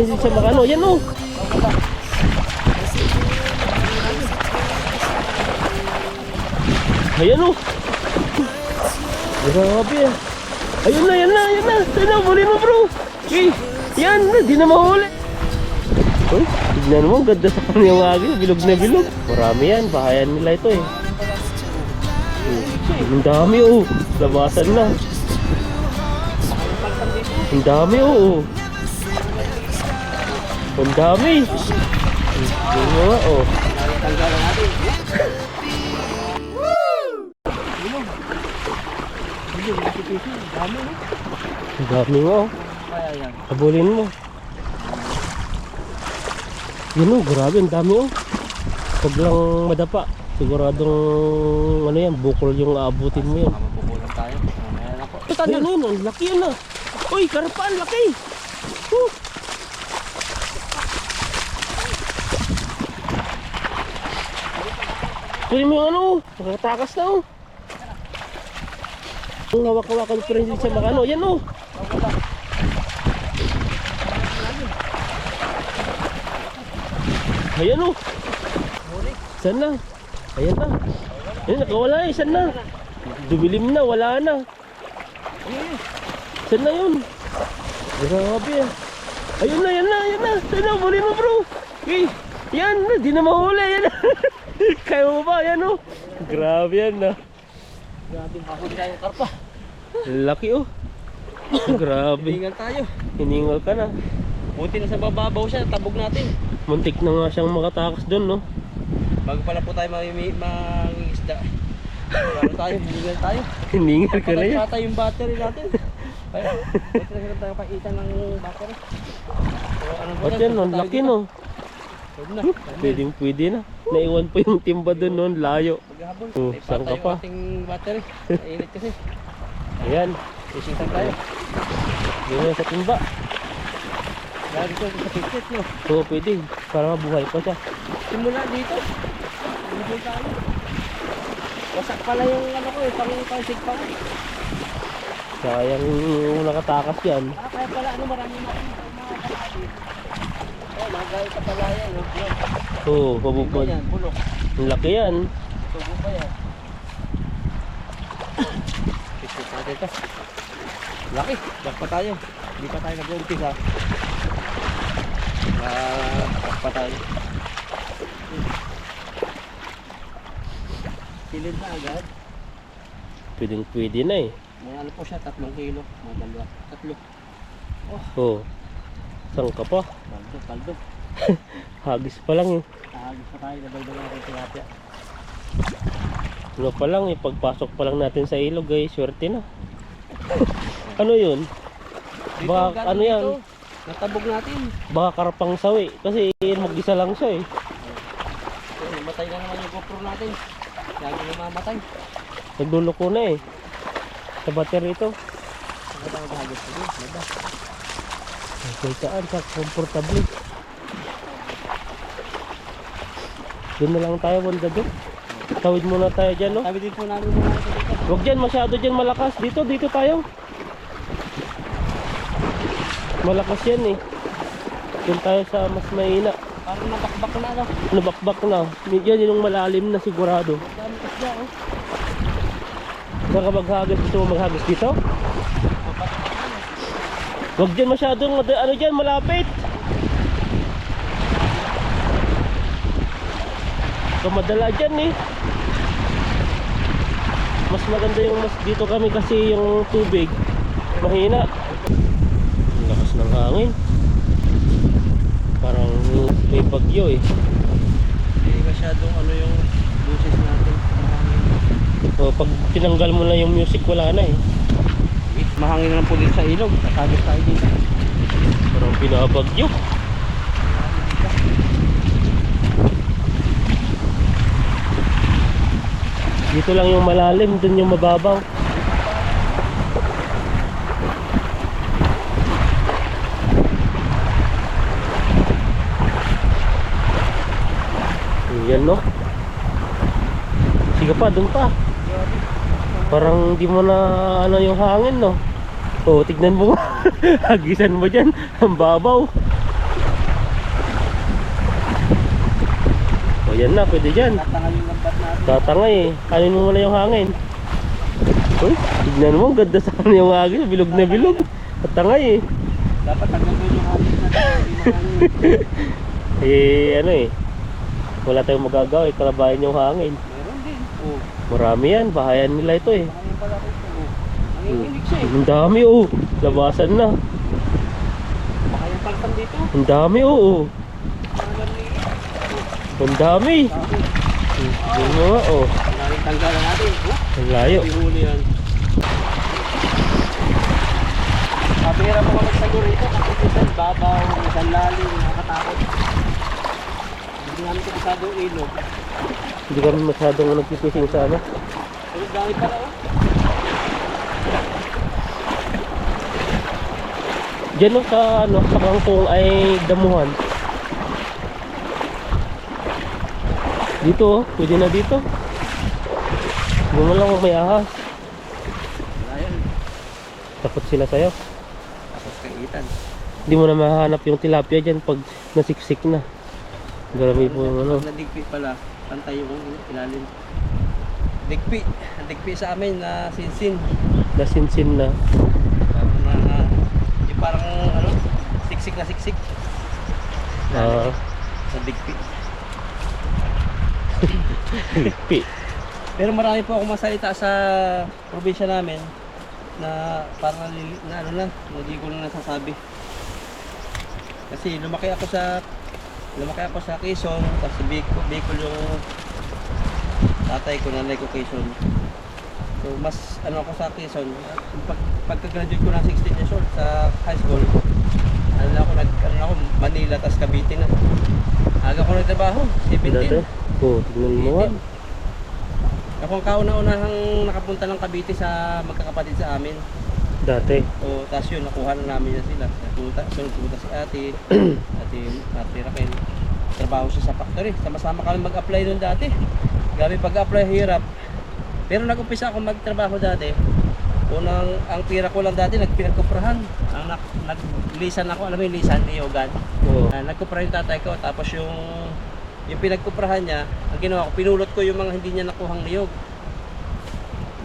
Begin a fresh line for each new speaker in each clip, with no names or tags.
din sa Makano. Yan o. Ayan o. Grabe yan. Ayun na, yan na, yan na. Ayun na, huli mo bro. Okay. Yan na, di na mahuli. Uy, tignan mo, ganda sa kanyang agil. Bilog na bilog. Marami yan, bahayan nila ito eh. Ang dami oh. Labasan na. Ang dami oh. Ang dami. Ang mga oh.
Tanggalan natin.
Ang dami mo oh. Habulin mo. Yun oh, grabe, ang dami oh. Pag lang madapa, siguradong ano yan, bukol yung aabutin mo yan.
Mabubulang tayo. Ayan ako.
Ayun yun, ang laki yun ah. Uy, karapaan, laki. Tuloy mo yung ano, nakatakas na oh. Ang hawak-hawakan pa rin din sa Makano, yan oh. Ayan oh. Saan na? Ayan na. Ayan, nakawala eh, saan na? Dumilim na, wala na. Saan na yun? Grabe ah. Ayun na, yan na, yan na. Saan na, huli mo bro. Okay, yan na, di na mahuli, yan na. Kaya mo ba, yan oh. Grabe yan na.
Grabe, mahuli tayo karpa.
Laki oh. Grabe.
Hiningal tayo.
Hiningal ka na.
Buti na sa bababaw siya, tabog natin.
Muntik na nga siyang makatakas doon no.
Bago pala po tayo mangingisda. Bago tayo, hiningal tayo.
Hiningal ka na yan.
Patay yung battery natin. Kaya, buti na tayo pakitan ng battery. So, ano po
At yan no, laki no. Pwedeng pwede na. Naiwan pa yung timba doon no, layo.
Maghabol.
Oh, saan ka pa?
Ating battery. Mainit kasi.
Ayan.
Fishing time tayo.
Yun na sa timba.
Lagi ko sa picture no.
Oo, pwede. Para mabuhay pa siya.
Simula dito. Hindi tayo. Wasak pala yung ano ko eh, pang-sig pa ko.
Sayang yung nakatakas yan.
Kaya pala ano marami natin mga kalahati. Oh, magay ka pala yan.
Oo, pabukod.
Yan, bulok.
Ang laki yan.
Tubo pa yan. Picture natin ito. Laki, back pa tayo. Hindi pa tayo nag-umpisa. Back pa tayo. Silid na agad.
Pwedeng pwede na eh.
May ano po siya, 3 kilo. Mga dalawa. 3.
Oo. Saan ka pa?
Baldo.
Hagis pa lang eh.
Ahagis pa tayo, nabagdagan natin tilapia.
Ano pa lang eh, pagpasok pa lang natin sa ilog ay swerte na. Ano yun? Baka ano yan?
Dito, natabog natin.
Baka karapang sawi. Kasi mag-isa lang siya eh.
Matay na naman yung GoPro natin. Lagi na mamatay.
Nagluloko na eh. Sa battery ito.
Ang ganda maghagis ko din. Ganda.
Okay, saan? Sa comfortable. Doon na lang tayo, banda doon. Tawid muna tayo dyan, no?
Tabi din po namin muna ito dito.
Huwag dyan, masyado dyan malakas. Dito tayo. Malakas yan eh. Doon tayo sa mas mahina.
Parang nabakbak na ano.
Nabakbak na. Yan yung malalim na sigurado.
Dami kasya oh.
Saan ka maghagis? Gusto mo maghagis dito? Huwag dyan masyadong, ano dyan, malapit. Kamadala dyan eh. Mas maganda yung mas dito kami kasi yung tubig mahina. Ang lakas ng hangin. Parang may bagyo eh.
Hindi masyadong ano yung buses natin.
O, pag tinanggal mo na yung music wala na eh.
Mahangin na lang po dito sa ilog. Tatagos tayo dito.
Parang pinabagyo. Dito lang yung malalim, dun yung mababaw. Yan no. Sige pa, dun pa. Parang di mo na ano yung hangin no. Oh, tignan mo. Hagisan mo dyan. Ang babaw. O yan na, pwede dyan.
Tatangal yung lambat natin.
Tatangay eh. Kanin mo muna yung hangin. Uy, tignan mo, ganda sa kanin yung hangin. Bilog na bilog. Tatangay eh.
Dapat hanggang doon yung hangin natin.
Ano eh. Wala tayong magagawa eh. Kalabayan yung hangin.
Meron din. Oh.
Marami yan. Bahayan nila ito eh.
Ngayon pala ko ito. Oh. Nanginginig siya eh.
Ang dami oh. Labasan na.
Baka yung palpan dito.
Ang dami oh.
Parang liit.
Ang dami. Yun mo nga oh.
Maraming tanggalan natin.
Ang layo.
Ihuli yan. Mabihira mo ka magsago rito kasi minsan babaw, minsan lalim, nakakatakot. Hindi namin kabisado yung ilog.
Hindi kami masyadong nagpipising sa ano.
Pero dami pala oh.
Diyan no, sa ano, sa kangkong ay damuhan. Dito oh, pwede na dito. Hindi mo lang kung may ahas.
Wala yan.
Takot sila sa'yo.
Tapos kaitan.
Hindi mo na mahanap yung tilapia dyan pag nasiksik na. Garami po yung ano.
Pag nadigpi pala, pantay yung ilalim. Digpi. Ang digpi sa amin na sinsin.
Nasinsin na.
Parang na, yung parang ano, siksik na siksik. Sa digpi.
Likpi.
Pero marami po akong masalita sa probinsya namin na parang na ano lang, hindi ko na nasasabi. Kasi lumaki ako sa Quezon, tapos sa Bicol yung tatay ko, nanay ko Quezon. So mas ano ako sa Quezon, pagka-graduate ko ng 16 years old sa high school, ano ako Manila, tapos Cavite na. Aga ko nagtrabaho, 17.
Oo, tignan mo nga.
Ako ang kauna-unahang nakapunta ng Cavite sa magkakapatid sa amin.
Dati.
O, tapos yun, nakuha na namin na sila. Sunod-sunod si ate, ate Raquel. Trabaho siya sa factory. Sama-sama kami mag-apply noon dati. Grabe pag-apply, hirap. Pero nag-umpisa ako magtrabaho dati. Ang pira ko lang dati, nagpinagkuprahan. Nag-lisan ako, alam mo yung lisan, niyogan.
Oo.
Nagkuprahan yung tatay ko, tapos yung pinagkuprahan niya, ang ginawa ko, pinulot ko yung mga hindi niya nakuhang niyog.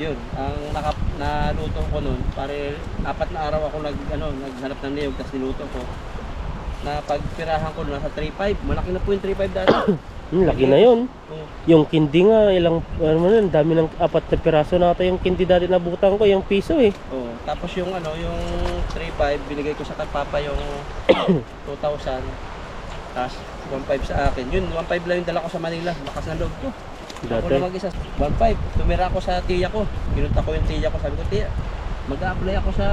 Yun, ang naluto ko noon, pare 4 na araw ako naghanap ng niyog, tapos niluto ko. Na pagpirahan ko nasa 3.5, malaki na po yung 3.5 dati.
Laki na yun.
Oo.
Yung kindi nga, ilang, ano mo nun, dami ng 4 na piraso na ata yung kindi dati na butang ko, yung piso eh.
Oo. Tapos yung yung 3.5, binigay ko sa papa yung 2,000. Tapos 1.5 sa akin. Yun, 1.5 lang yung dala ko sa Manila. Lakas ng loob ko. Ako
Dati.
na mag-isa. 1.5. Tumira ako sa tiya ko. Ginunta ko yung tiya ko. Sabi ko, tiya, mag-a-apply ako sa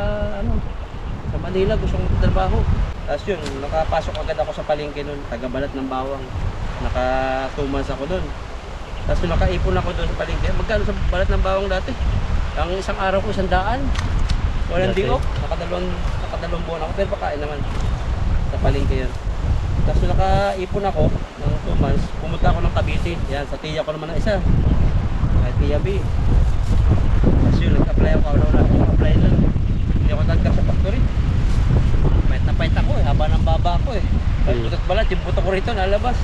sa Manila. Gusto kong trabaho. Tapos yun, nakapasok agad ako sa palengke nun. Tagabalat ng bawang. Naka 2 months ako dun. Tapos yun, nakaipon ako dun sa palengke. Magkano sa balat ng bawang dati? Ang isang araw ko, 100. Walang
Dati.
di-off. Nakadalawang buwan ako. Pero pakain naman. Sa palengke yun. Tapos nakaipon ako ng 2 months, pumunta ako ng Cavite. Yan, sa tiya ko naman ang isa. Kaya tiya B. Tapos yun, nag-apply ako. Nag-apply lang. Hindi ako nagkap sa factory. Pahit na pahit ako eh, haba ng baba ako eh. Butot balat, yung buto ko rito nalabas.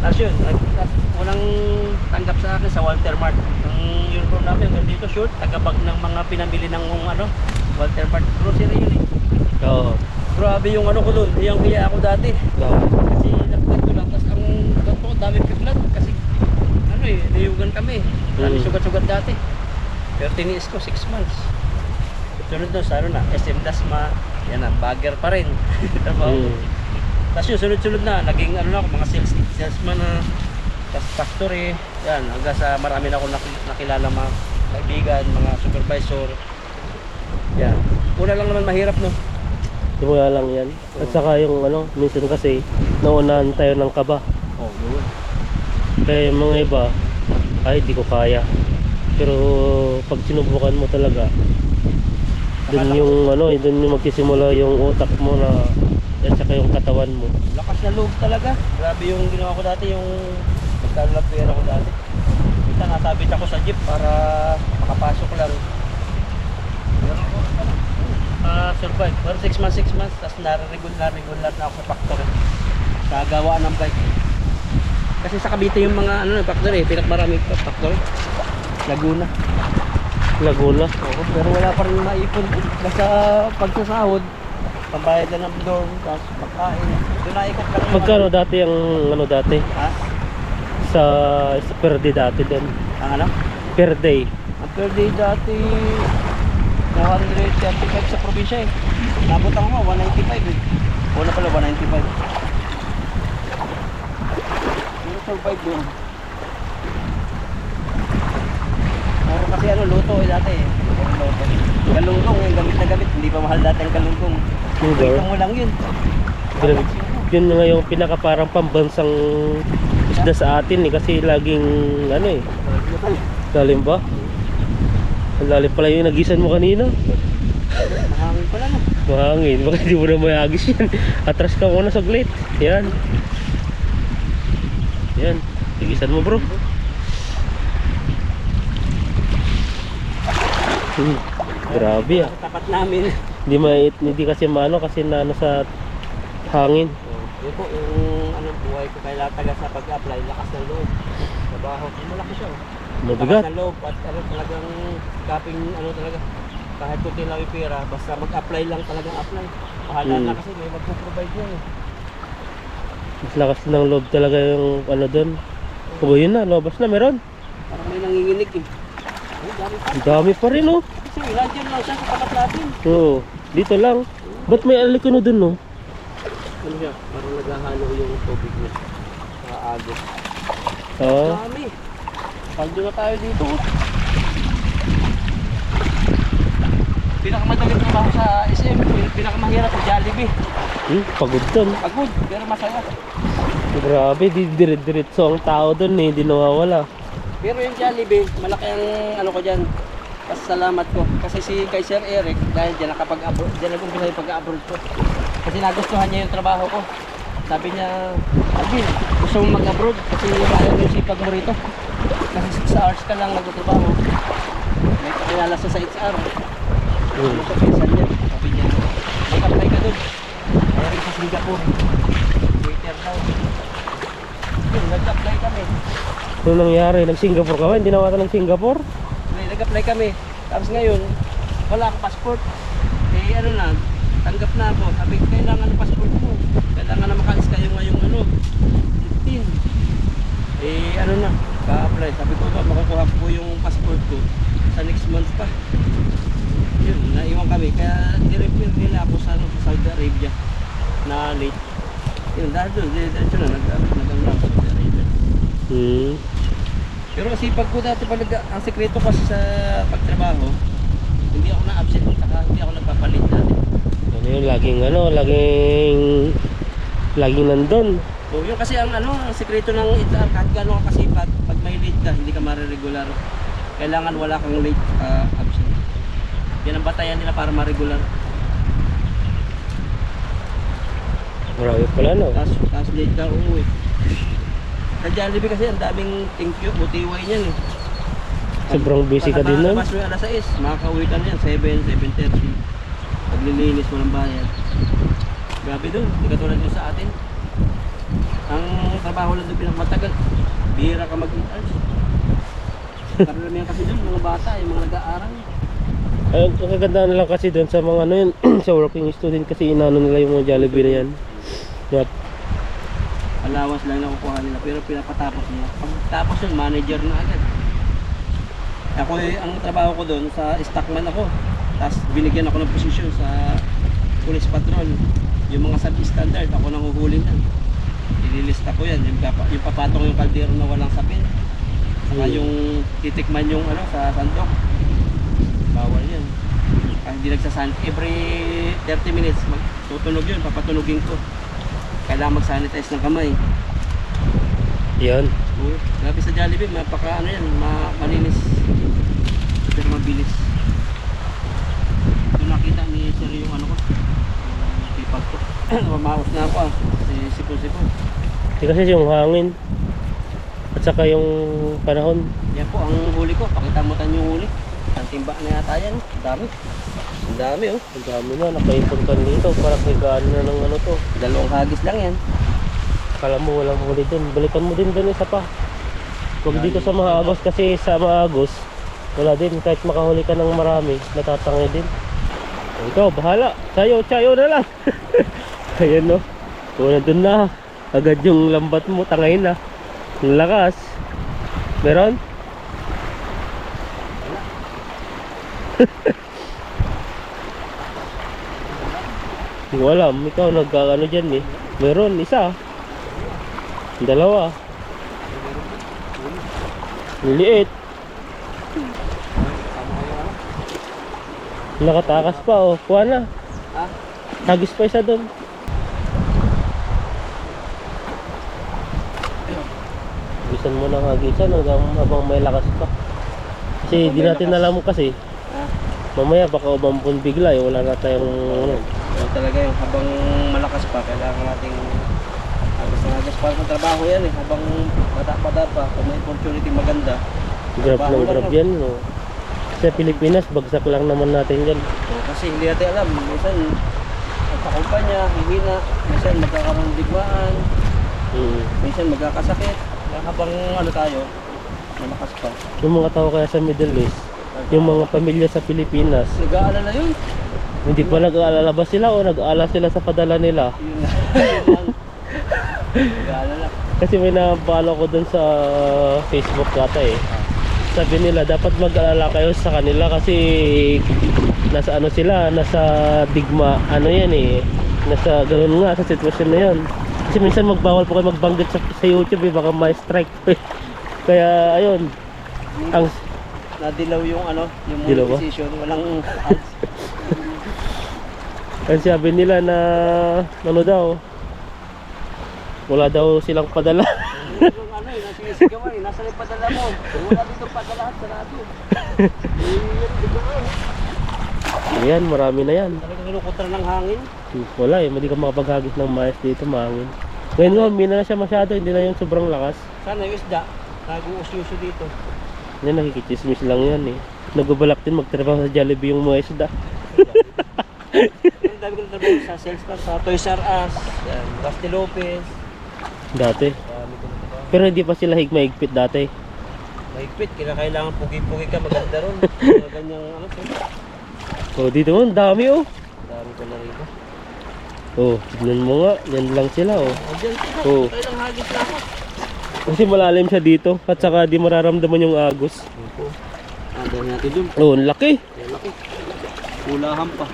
Tapos yun, unang tanggap sa akin sa Walter Mart. Ang uniform namin, hanggang dito short, tagabag ng mga pinamili ng Walter Mart. Grocery yun eh.
Oo.
Grabe yung ko doon, yung hiya ako dati. Kasi nakapag ko lang, tapos ang ganito ko dami piglat. Kasi niyugan kami. Dami sugat-sugat dati. Pero tiniis ko 6 months. Sunod doon sa SM Dasma, yan na, bagger pa rin. Tapos yun, sunod-sunod na, naging ako, mga salesman na, tapos factory, yan, hanggang sa marami na ako nakilala mga kaibigan, mga supervisor. Yan. Una lang naman mahirap no.
Simula lang yan. At saka yung minsan kasi naunahan tayo ng kaba.
Oh, yun.
Kaya yung mga iba, ay di ko kaya. Pero pag sinubukan mo talaga, dun yung dun yung magsisimula yung utak mo na at saka yung katawan mo.
Lakas na loob talaga. Grabe yung ginawa ko dati, yung magkaroon pera ko dati. Kita nasabit ako sa jeep para makapasok lang. Survive. Pero 6 months, tapos nare-regular na ako sa factory. Kagawa ng bike. Kasi sa Cavite yung mga ano, factory, pinakmaraming factory. Laguna.
Laguna.
Oo, pero wala pa rin maipon. Basta pagsasahod, pambayad na ng dorm, tapos pagkain. Doon naikot lang yung
Magkano dati ang ano dati?
Ha?
Sa per day dati doon?
Ang ano?
Per day.
Ang per day dati, 135 sa probinsya eh. Nabot ako mo, 195 eh. Una pala, 195. Pero survive doon. Pero kasi ano, luto eh dati eh. Luto. Galunggong, yung gamit na gamit. Hindi pa mahal dati ang galunggong.
Lugar.
Ito mo lang yun.
Yun nga yung pinaka parang pambansang isda sa atin eh. Kasi laging ano eh. Lalim ba? Ang lalim pala yung nagisan mo kanina.
Mahangin pala no.
Mahangin. Baka hindi mo na mayagis yan. Atras ka muna saglit. Yan. Yan. Nagisan mo bro. Grabe ah.
Sa tapat namin.
Hindi kasi maano kasi naano sa hangin.
Yun po, yung ano, buhay ko kay Lataga sa pag-apply, lakas ng loob. Trabaho, malaki siya.
Mabigat.
Lakas ng loob at ano, talagang kaping ano talaga. Kahit kunti lang yung pera, basta mag-apply lang talagang apply. Pahala na kasi may magpo-provide yan eh.
Mas lakas ng loob talaga yung ano doon. O yun na, lobas na meron.
Parang may nanginginig eh. Ay, dami pa.
Ang dami pa rin oh.
Kasi nandiyan lang siya sa tapat natin.
Oo, dito lang. Ba't may alikano dun no?
Ano siya? Parang naghahalo yung tubig niya. Sa agos.
Oo.
Dami. Paldo na tayo dito. Pinakamadaling trabaho sa SM, pinakamahirap sa Jollibee.
Pagod dun.
Pagod, pero masaya.
Grabe, diret-diretso ang tao dun eh, hindi nawawala.
Pero yung Jollibee, malaki ang ano ko dyan. Pasalamat ko. Kasi si kay Sir Eric, dahil dyan nakapag-abroad, dyan nag-umpisa yung pag-abroad ko. Kasi nagustuhan niya yung trabaho ko. Sabi niya, Alvin, gusto mong mag-abroad kasi ayaw yung sipag mo rito. Kasi 6 hours ka lang nagtatrabaho. May pakilala sa HR. Ano sa pinsan niya? Sabi niya, mag-apply ka dun. Kaya rin sa Singapore. Waiter daw. Yun, nag-apply kami.
Ano nangyari? Nag-Singapore ka ba? Hindi naman ng Singapore?
Nag-apply kami. Tapos ngayon, wala akong passport. Eh ano na, tanggap na ako. Sabi, kailangan ng passport mo. Kailangan na makaalis kayo ngayong ano, 15. Eh ano na, ka-apply. Sabi ko ba, makukuha ko yung passport ko sa next month pa. Yun, naiwan kami. Kaya nirefer nila ako sa Saudi Arabia na late. Yun, dahil doon, diretso na, nag-ano ako sa Saudi Arabia. Pero sipag ko dati pala, ang sekreto kasi sa pagtrabaho, hindi ako na-absent, saka hindi ako nagpapalit dati.
Ano yun, laging nandun.
So yun kasi ang ano, ang sekreto ng HR, kahit gano'n ka kasipag, pag may late ka, hindi ka mariregular. Kailangan wala kang late absent. Yan ang batayan nila para ma-regular.
Marami pala no.
Tapos late ka umuwi. Sa Jollibee kasi ang daming thank you, butiway niyan eh.
Sobrang busy ka din nun.
Pagkatapos mo yung alas 6, makakauwi ka na yan, 7, 7:30. Paglilinis, walang bayad. Grabe doon, hindi katulad yun sa atin. Ang trabaho lang doon pinakamatagal, bihira ka mag-interns. Karamihan kasi doon, mga bata, yung mga nag-aaral.
Ay, ang kagandaan na lang kasi doon sa mga ano yun, sa working student kasi inano nila yung mga Jollibee na yan. Yep.
Allowance lang nakukuha nila, pero pinapatapos nila. Pagtapos yun, manager na agad. Ako ang trabaho ko doon, sa stockman ako. Tapos binigyan ako ng posisyon sa police patrol. Yung mga sub-standard, ako nang huhuli na. Ililista ko yan, yung papatong yung kaldero na walang sapin. Saka yung titikman yung ano sa sandok. Bawal yan. Kahit hindi nagsasan, every 30 minutes tutunog yun, papatunogin ko. Kailangan mag-sanitize ng kamay.
Yan.
Grabe sa Jollibee, mapaka ano yan, malinis. Pero mabilis. Ito nakita ni Sir yung ano ko, yung tipag ko. Mamaos na ako sipon-sipon.
Kasi yung hangin at saka yung panahon.
Yan po ang huli ko, pakita mo tayo yung huli. Ang timba na yata yan, dami. Ang dami oh.
Ang dami na, nakaipon ka dito para kay gaan na ng ano to.
2 hagis lang yan.
Kala mo walang huli dun. Balikan mo din dun isa pa. Huwag dito sa mga agos kasi sa mga agos wala din. Kahit makahuli ka ng marami, natatangay din. Ikaw, bahala. Sayo na lang. Ayan no. Una dun na. Agad yung lambat mo, tangay na. Ang lakas. Meron? Hindi ko alam. Ikaw nagkakano dyan eh. Meron, isa. Dalawa. Liliit. Nakatakas pa oh. Kuha na.
Ha?
Hagis pa isa doon. Hagisan mo ng hagisan habang may lakas pa. Kasi di natin alam kasi.
Ha?
Mamaya baka umampun bigla eh. Wala na tayong ano.
Yan talaga yung habang malakas pa, kailangan nating agos para sa trabaho yan eh. Habang bata pa, kung may opportunity maganda.
Grab
trabaho
ng
lang,
grab
no?
yan no. Sa Pilipinas bagsak lang naman natin yan.
Kasi hindi natin alam, minsan magpakumpanya, hihina, minsan magkakaroon ng digmaan, minsan magkakasakit. Kaya habang ano tayo, malakas pa.
Yung mga tao kaya sa Middle East, yung mga pamilya sa Pilipinas,
Nag-aalala yun.
hindi pa nag-aalala ba sila o nag-aalala sila sa padala nila?
Yun lang. Nag-aalala.
Kasi may napalo ko dun sa Facebook data eh. Sabi nila dapat mag-alala kayo sa kanila kasi nasa ano sila, nasa digma, ano yan eh. Nasa ganoon nga sa sitwasyon na yan. Kasi minsan magbawal po kayo magbanggit sa YouTube eh, baka may strike. Kaya ayun. Ang
Nadilaw yung ano, yung
Dilaw ba?
decision, walang ads.
ang sabi nila na ano daw, wala daw silang padala.
Yung ano eh, nasisigawan eh, nasa yung padala mo. Kung wala dito padala at sarado.
Ayan, marami na yan.
Talagang kinukutra ng hangin.
Wala eh, hindi ka makapaghagis ng mais dito, mahangin. Ngayon nga, hindi na siya masyado, hindi na yung sobrang lakas.
Sana yung isda, nag-uus-uso dito.
Hindi, nakikichismis lang yan eh. Nagbabalak din magtrabaho sa Jollibee yung mga isda.
Ang dami ko natrabaho sa Selstar, sa Toys R Us, yan, Rusty Lopez.
Dati.
Dami ko natrabaho.
Pero hindi pa sila higmaigpit dati.
Mahigpit, kinakailangan pugi-pugi ka, maganda ron. Mga ganyang ano,
Oh, dito mo, ang dami oh.
dami ko na rito.
Oh, tignan mo nga, yan lang sila oh.
Diyan,
Oo.
tayo lang hagis na ako.
Kasi malalim siya dito at saka di mararamdaman yung agos.
Opo. Dahil natin dun.
Oh, ang laki.
Yan laki. Ulahan pa.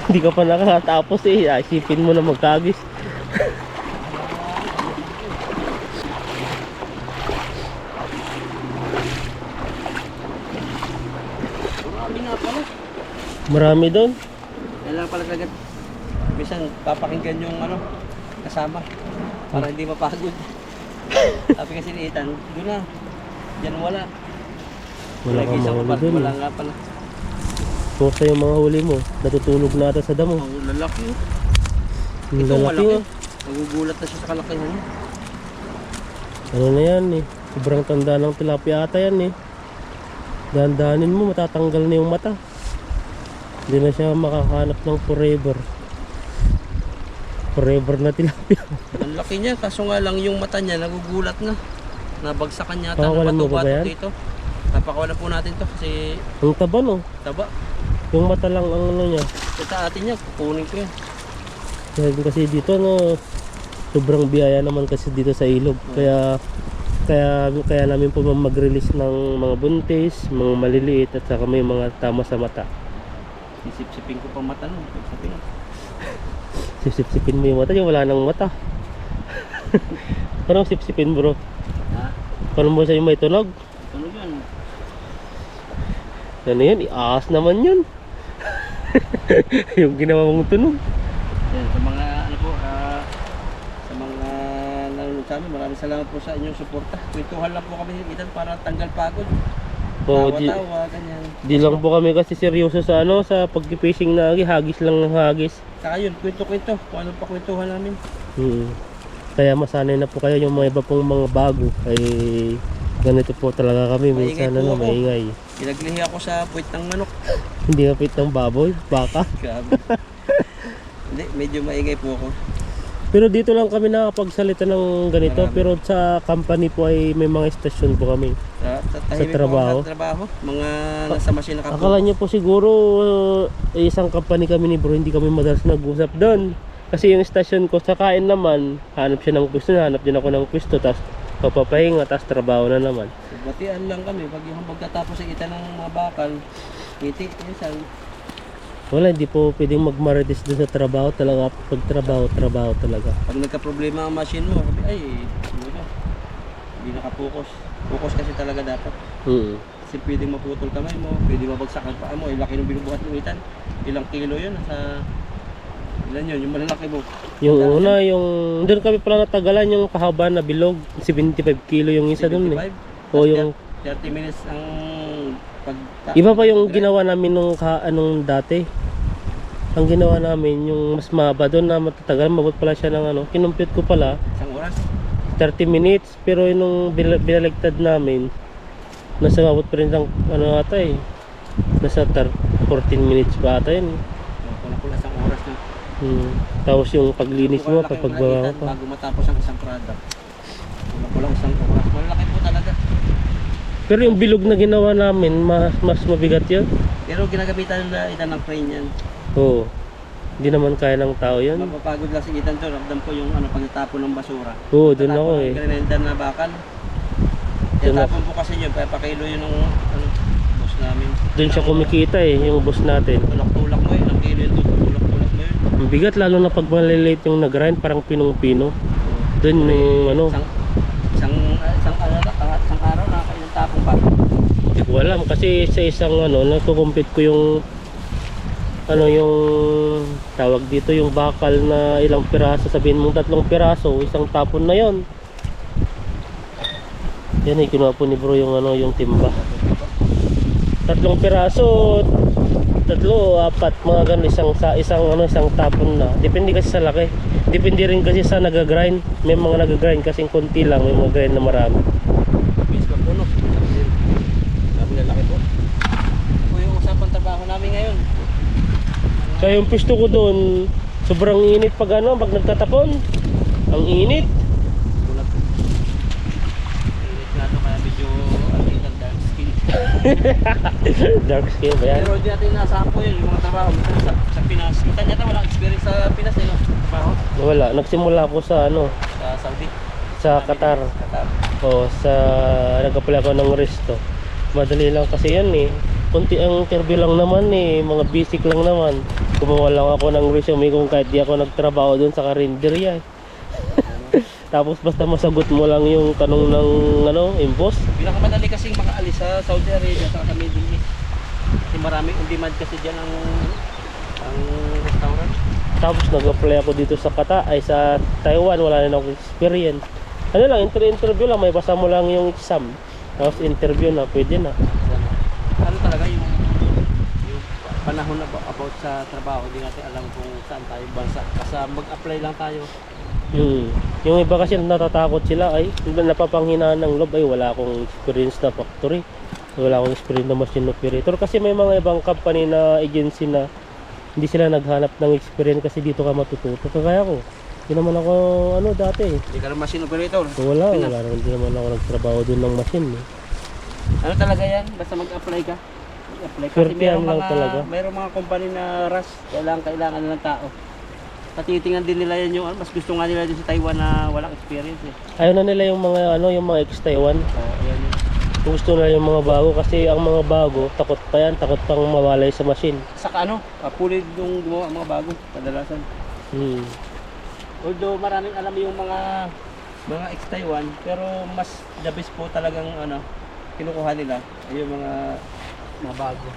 Hindi ka pa nakakatapos eh. Isipin mo na magkagis.
Marami nga pala.
Marami doon.
Kailangan pala agad. Minsan papakinggan yung ano, kasama. Para hindi mapagod. Sabi kasi ni Ethan, doon na. Diyan wala.
Wala kang
Nag-isa ko
mahuli
pa,
doon.
wala nga pala.
Kumusta yung mga huli mo? Natutulog na ata sa damo.
Ang lalaki.
Yung
Ito
lalaki
malaki.
oh.
Nagugulat na siya sa kalakihan niya.
Ano na yan eh. Sobrang tanda ng tilapia ata yan eh. Dahan-dahanin mo, matatanggal na yung mata. Hindi na siya makakahanap ng forever. Forever na tilapia.
Ang laki niya, kaso nga lang yung mata niya nagugulat na. Nabagsakan niya ata ng
Pakawalan mo ba
bato-bato
yan?
dito. Napakawalan po natin to kasi
Ang taba no.
taba.
Yung mata lang ang ano niya.
Sa atin niya, kukunin ko yan.
Kasi dito no, sobrang biyaya naman kasi dito sa ilog. Kaya namin po mag-release ng mga buntis, mga maliliit at saka may mga tama sa mata.
Sisip-sipin ko pa mata nun. Sabi nga.
Sipsipin mo yung mata, yung wala nang mata. Parang sipsipin bro.
Ha?
Paano mo sa'yo may tunog?
Ano yun?
Ano yan? Iahas naman yun. Yung ginawa mong tunog.
Yan, sa mga ano po, sa mga nanonood sa amin, maraming salamat po sa inyong suporta. Kwentuhan lang po kami itan para tanggal pagod.
Oo,
Tawa-tawa, ganyan.
di lang po kami kasi seryoso sa ano, sa pag-fishing na hagis lang ng hagis.
Saka yun, kwento-kwento. Kung ano pa kwentuhan namin.
Kaya masanay na po kayo yung mga iba pong mga bago. Ay ganito po talaga kami.
Maingay
Minsan
po
ano,
ako.
maingay.
Pinaglihi ako sa puwit ng manok.
Hindi kapit ng baboy, baka.
Grabe. Hindi, medyo maingay po ako.
Pero dito lang kami nakakapagsalita ng ganito.
Marami.
Pero sa company po ay may mga estasyon po kami.
Tahimik po
trabaho?
ako sa trabaho. Mga nasa machine nakapo.
Akala niyo po siguro isang company kami ni bro, hindi kami madalas nag-usap doon. Kasi yung estasyon ko sa kain naman, hanap siya ng pwesto, hanap din ako ng pwesto, tapos papapahinga, tapos trabaho na naman.
Batian lang kami. Pag yung pagkatapos sa kita ng mga bakal, ngiti, minsan.
Wala, hindi po pwedeng magmarites doon sa trabaho talaga. Pag trabaho talaga.
Pag nagka-problema ang machine mo, sabi, ay, ano ba? Hindi nakapokus. Focus kasi talaga dapat. Kasi pwedeng maputol kamay mo, pwedeng mabagsak ang paa mo, laki ng binubuhat ng itan. Ilang kilo yun, nasa... Ilan yun, yung malalaki mo.
Yung una, yung... Doon kami pala natagalan yung kahaba na bilog. 75 kilo yung isa doon eh.
75.
O yung...
30 minutes ang pag...
Iba pa yung ginawa namin nung anong dati. Ang ginawa namin, yung mas mahaba doon na matatagal, mabot pala siya ng ano. Kinumpute ko pala,
Isang oras.
30 minutes, pero yung binaligtad namin, nasa mabot pa rin ng ano ata eh. Nasa 14 minutes pa ata yun.
Kulang-kulang isang oras na.
Tapos yung paglinis mo,
Malaki yung
pagbawa
kaitan
pa.
bago matapos ang isang product. Kulang-kulang isang oras. Malaki po talaga.
Pero yung bilog na ginawa namin, mas mabigat yun.
Pero ginagamitan nila itan ng crane yan.
Oo. Hindi naman kaya ng tao yun.
Mapapagod lang si itan to. Ramdam ko yung ano, pagtatapon ng basura.
Oo, doon ako eh.
Grenada na bakal.
Doon
Kaya
ako.
tapon po kasi yun. Kaya pakilo yun ng ano, boss namin.
Doon siya kumikita eh, yung boss natin.
Tulak-tulak mo yun. Ang kilo yun. Tulak-tulak mo yun.
Ang bigat lalo na pag malilate yung nag-grind, parang pinong-pino. Doon yung ano,
Isang araw nakakailang tapong pa.
hindi ko alam kasi sa isang ano, nagko-compete ko yung ano yung tawag dito yung bakal na ilang piraso, sabihin mong 3 piraso, isang tapon na yon. Yan ay kinuha po ni bro yung ano yung timba. 3 piraso, 3, 4, mga ganun isang tapon na. Depende kasi sa laki. Depende rin kasi sa nagagrind. May mga nagagrind kasing konti lang, may mga grind na marami.
Bis pa puno. Sabi na laki po. Ito yung usapang trabaho namin ngayon.
Kaya yung pisto ko doon, sobrang init pag ano, pag nagtatapon. Ang init.
Bulag. Init nga ito kaya medyo artisan dark skin.
Dark skin ba yan?
Pero hindi natin nasapo yun, yung mga trabaho sa Pinas. Kita niya walang experience sa Pinas eh, no? Trabaho.
Wala, nagsimula ako sa ano,
Sa Saudi.
sa Qatar. O sa nag-apply ako ng resto. Madali lang kasi yan eh. Kunti ang interview lang naman eh, mga basic lang naman. Gumawa lang ako ng resume kung kahit di ako nagtrabaho doon sa karinderya eh. Tapos basta masagot mo lang yung tanong ng ano, impos.
Pinakamadali kasing makaalis sa Saudi Arabia sa Middle East. Kasi maraming on demand kasi dyan ang restaurant.
Tapos nag-apply ako dito sa sa Taiwan, wala na akong experience. Ano lang, interview lang, may pasa mo lang yung exam. Tapos interview na, pwede na.
Ano talaga yung panahon na about sa trabaho, hindi natin alam kung saan tayo bansa. Kasi mag-apply lang tayo.
Yung iba kasi natatakot sila ay napapanghinaan ng loob ay wala akong experience na factory, wala akong experience na machine operator. Kasi may mga ibang company na agency na hindi sila naghanap ng experience kasi dito ka matututo. Kaya ako, hindi naman ako ano dati eh.
Hindi ka lang machine operator.
Wala hindi naman ako nagtrabaho doon ng machine eh.
Ano talaga yan? Basta mag-apply ka. Mag-apply ka. Kasi
Swertehan lang talaga.
mayroong mga company na rush. Kailangan na ng tao. Patitingan din nila yan yung mas gusto nga nila din sa Taiwan na walang experience eh.
Ayaw na nila yung mga ano, yung mga ex-Taiwan.
Ayan yun.
Gusto na yung mga bago kasi ang mga bago, takot pa yan, takot pang mawalay sa machine.
Saka ano, pulid yung gumawa ang mga bago, kadalasan. Although maraming alam yung mga ex-Taiwan, pero mas the best po talagang ano, kinukuha nila ay yung mga bago.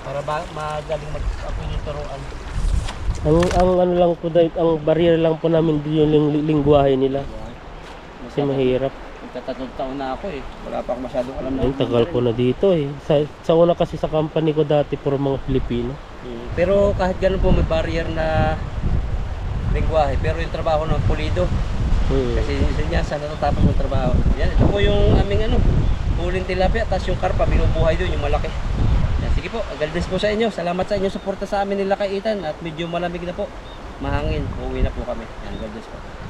Para magaling mag-apoy yung turuan.
Ang ano lang po, ang barrier lang po namin din yung lingwahe nila. Kasi mahirap.
Magkatatlong taon na ako eh. Wala pa akong masyadong alam na.
Ang tagal ko na dito eh. Sa una kasi sa company ko dati puro mga Pilipino.
Pero kahit ganun po may barrier na lingwahe, pero yung trabaho ng pulido. Kasi niya sa natatapos ng trabaho. Yan, ito po yung aming ano, huling tilapia, tapos yung karpa, binubuhay doon, yung malaki. Yan, sige po, God bless po sa inyo. Salamat sa inyo suporta sa amin nila kay Ethan at medyo malamig na po. mahangin, uuwi na po kami. Yan, God bless po.